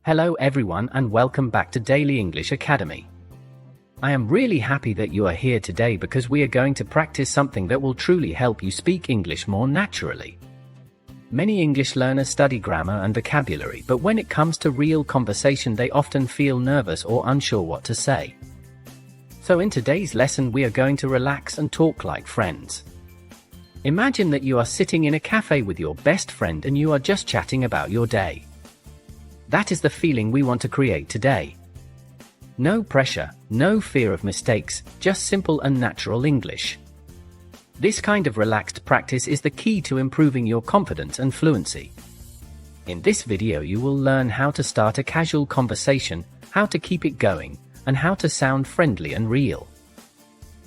Hello everyone and welcome back to Daily English Academy. I am really happy that you are here today because we are going to practice something that will truly help you speak English more naturally. Many English learners study grammar and vocabulary, but when it comes to real conversation they often feel nervous or unsure what to say. So in today's lesson we are going to relax and talk like friends. Imagine that you are sitting in a cafe with your best friend and you are just chatting about your day. That is the feeling we want to create today. No pressure, no fear of mistakes, just simple and natural English. This kind of relaxed practice is the key to improving your confidence and fluency. In this video you will learn how to start a casual conversation, how to keep it going, and how to sound friendly and real.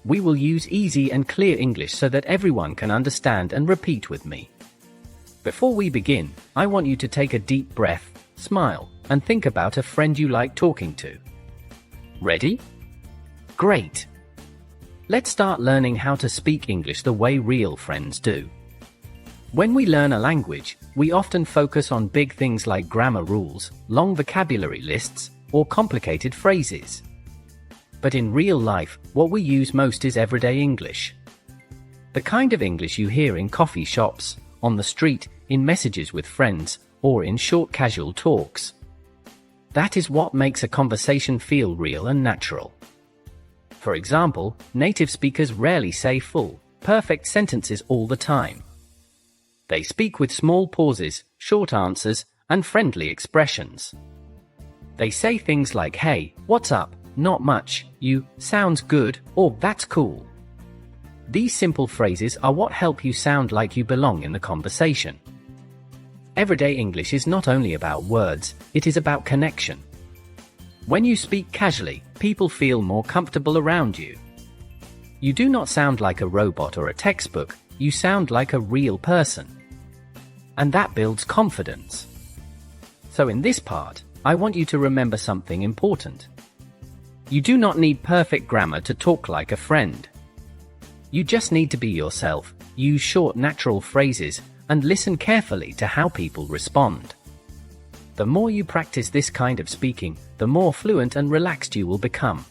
We will use easy and clear English so that everyone can understand and repeat with me. Before we begin, I want you to take a deep breath, smile, and think about a friend you like talking to. Ready? Great! Let's start learning how to speak English the way real friends do. When we learn a language, we often focus on big things like grammar rules, long vocabulary lists, or complicated phrases. But in real life, what we use most is everyday English. The kind of English you hear in coffee shops, on the street, in messages with friends, or in short casual talks. That is what makes a conversation feel real and natural. For example, native speakers rarely say full, perfect sentences all the time. They speak with small pauses, short answers, and friendly expressions. They say things like hey, what's up, not much, you, sounds good, or that's cool. These simple phrases are what help you sound like you belong in the conversation. Everyday English is not only about words, it is about connection. When you speak casually, people feel more comfortable around you. You do not sound like a robot or a textbook, you sound like a real person. And that builds confidence. So in this part, I want you to remember something important. You do not need perfect grammar to talk like a friend. You just need to be yourself, use short natural phrases, and listen carefully to how people respond. The more you practice this kind of speaking, the more fluent and relaxed you will become.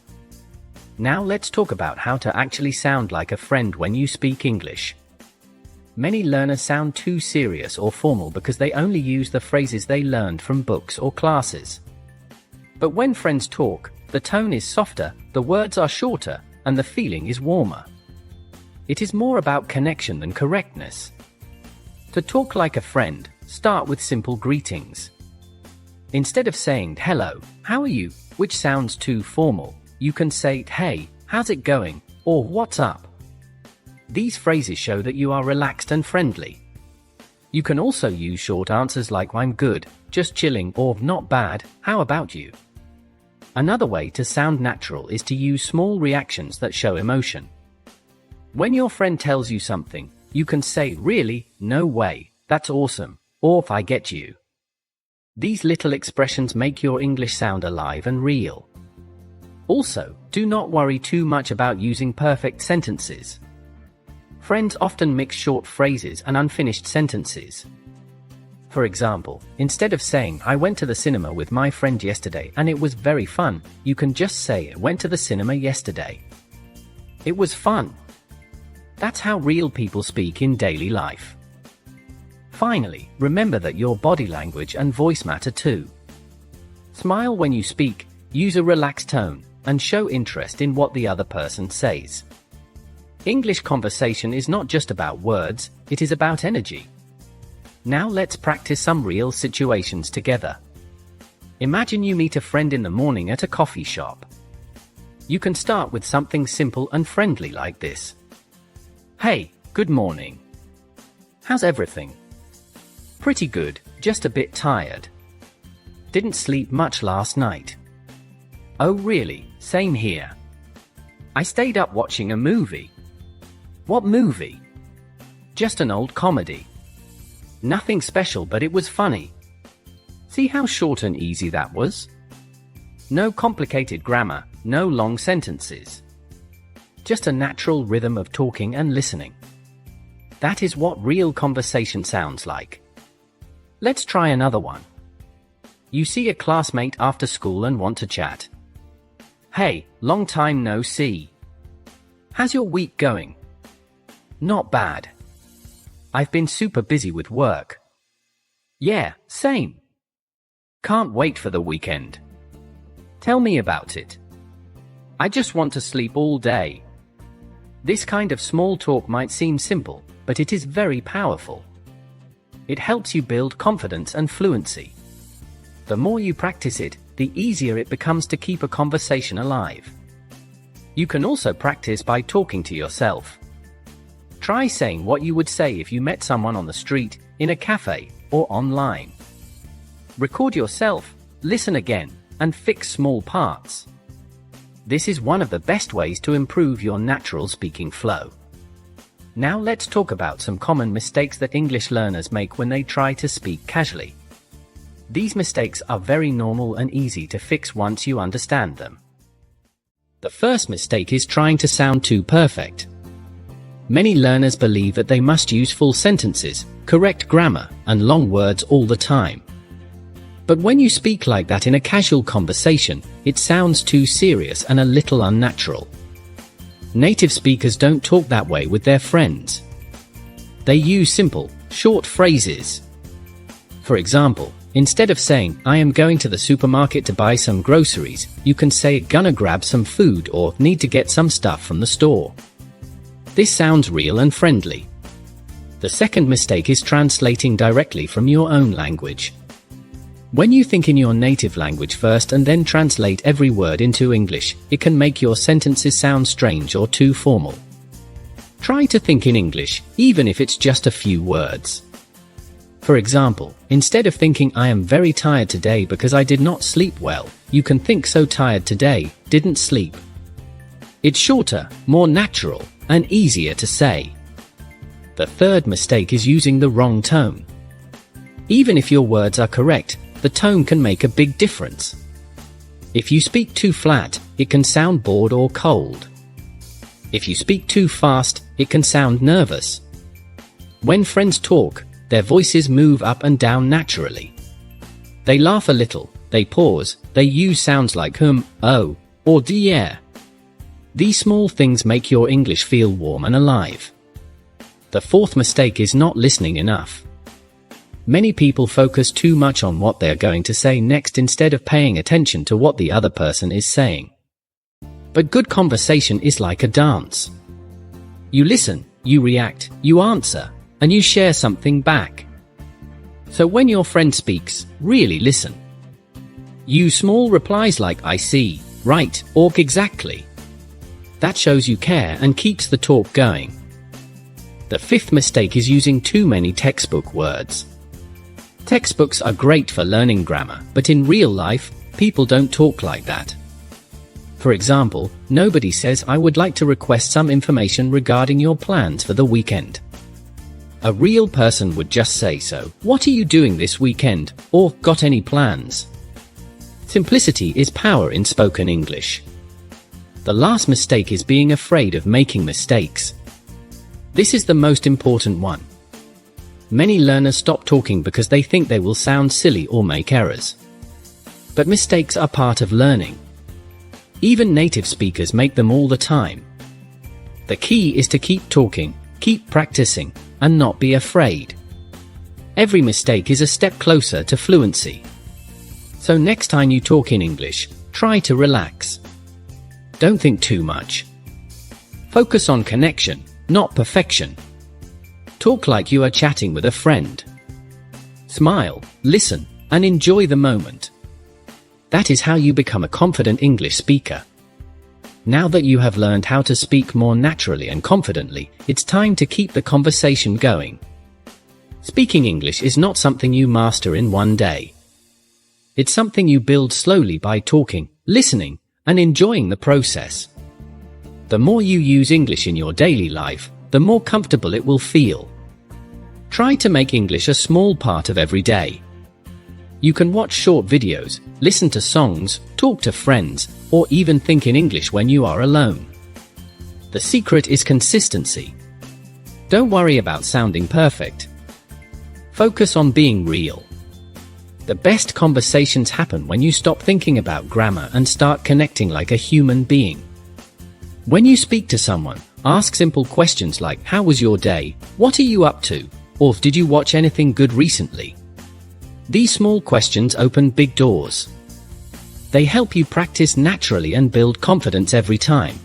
Now let's talk about how to actually sound like a friend when you speak English. Many learners sound too serious or formal because they only use the phrases they learned from books or classes. But when friends talk, the tone is softer, the words are shorter, and the feeling is warmer. It is more about connection than correctness. To talk like a friend, start with simple greetings. Instead of saying hello, how are you, which sounds too formal, you can say hey, how's it going, or what's up. These phrases show that you are relaxed and friendly. You can also use short answers like I'm good, just chilling, or not bad, how about you? Another way to sound natural is to use small reactions that show emotion. When your friend tells you something, you can say really, no way, that's awesome, or I get you. These little expressions make your English sound alive and real. Also, do not worry too much about using perfect sentences. Friends often mix short phrases and unfinished sentences. For example, instead of saying I went to the cinema with my friend yesterday and it was very fun, you can just say I went to the cinema yesterday. It was fun. That's how real people speak in daily life. Finally, remember that your body language and voice matter too. Smile when you speak, use a relaxed tone, and show interest in what the other person says. English conversation is not just about words, it is about energy. Now let's practice some real situations together. Imagine you meet a friend in the morning at a coffee shop. You can start with something simple and friendly like this. Hey, good morning. How's everything? Pretty good, just a bit tired. Didn't sleep much last night. Oh really, same here. I stayed up watching a movie. What movie? Just an old comedy. Nothing special, but it was funny. See how short and easy that was? No complicated grammar, no long sentences. Just a natural rhythm of talking and listening. That is what real conversation sounds like. Let's try another one. You see a classmate after school and want to chat. Hey, long time no see. How's your week going? Not bad. I've been super busy with work. Yeah, same. Can't wait for the weekend. Tell me about it. I just want to sleep all day. This kind of small talk might seem simple, but it is very powerful. It helps you build confidence and fluency. The more you practice it, the easier it becomes to keep a conversation alive. You can also practice by talking to yourself. Try saying what you would say if you met someone on the street, in a cafe, or online. Record yourself, listen again, and fix small parts. This is one of the best ways to improve your natural speaking flow. Now let's talk about some common mistakes that English learners make when they try to speak casually. These mistakes are very normal and easy to fix once you understand them. The first mistake is trying to sound too perfect. Many learners believe that they must use full sentences, correct grammar, and long words all the time. But when you speak like that in a casual conversation, it sounds too serious and a little unnatural. Native speakers don't talk that way with their friends. They use simple, short phrases. For example, instead of saying, I am going to the supermarket to buy some groceries, you can say, gonna grab some food or need to get some stuff from the store. This sounds real and friendly. The second mistake is translating directly from your own language. When you think in your native language first and then translate every word into English, it can make your sentences sound strange or too formal. Try to think in English, even if it's just a few words. For example, instead of thinking I am very tired today because I did not sleep well, you can think so tired today, didn't sleep. It's shorter, more natural, and easier to say. The third mistake is using the wrong tone. Even if your words are correct, the tone can make a big difference. If you speak too flat, it can sound bored or cold. If you speak too fast, it can sound nervous. When friends talk, their voices move up and down naturally. They laugh a little, they pause, they use sounds like oh, or yeah. These small things make your English feel warm and alive. The fourth mistake is not listening enough. Many people focus too much on what they're going to say next instead of paying attention to what the other person is saying. But good conversation is like a dance. You listen, you react, you answer, and you share something back. So when your friend speaks, really listen. Use small replies like I see, right, or exactly. That shows you care and keeps the talk going. The fifth mistake is using too many textbook words. Textbooks are great for learning grammar, but in real life, people don't talk like that. For example, nobody says I would like to request some information regarding your plans for the weekend. A real person would just say so, what are you doing this weekend, or got any plans? Simplicity is power in spoken English. The last mistake is being afraid of making mistakes. This is the most important one. Many learners stop talking because they think they will sound silly or make errors. But mistakes are part of learning. Even native speakers make them all the time. The key is to keep talking, keep practicing, and not be afraid. Every mistake is a step closer to fluency. So next time you talk in English, try to relax. Don't think too much. Focus on connection, not perfection. Talk like you are chatting with a friend. Smile, listen, and enjoy the moment. That is how you become a confident English speaker. Now that you have learned how to speak more naturally and confidently, it's time to keep the conversation going. Speaking English is not something you master in one day. It's something you build slowly by talking, listening, and enjoying the process. The more you use English in your daily life, the more comfortable it will feel. Try to make English a small part of every day. You can watch short videos, listen to songs, talk to friends, or even think in English when you are alone. The secret is consistency. Don't worry about sounding perfect. Focus on being real. The best conversations happen when you stop thinking about grammar and start connecting like a human being. When you speak to someone, ask simple questions like, how was your day? What are you up to? Or did you watch anything good recently? These small questions open big doors. They help you practice naturally and build confidence every time.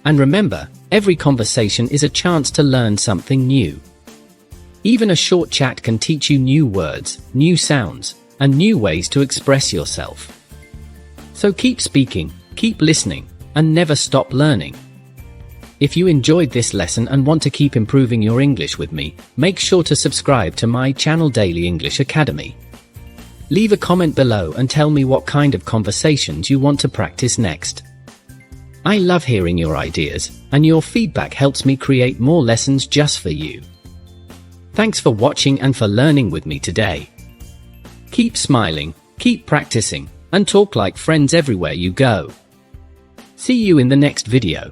And remember, every conversation is a chance to learn something new. Even a short chat can teach you new words, new sounds, and new ways to express yourself. So keep speaking, keep listening, and never stop learning. If you enjoyed this lesson and want to keep improving your English with me, make sure to subscribe to my channel Daily English Academy. Leave a comment below and tell me what kind of conversations you want to practice next. I love hearing your ideas, and your feedback helps me create more lessons just for you. Thanks for watching and for learning with me today. Keep smiling, keep practicing, and talk like friends everywhere you go. See you in the next video.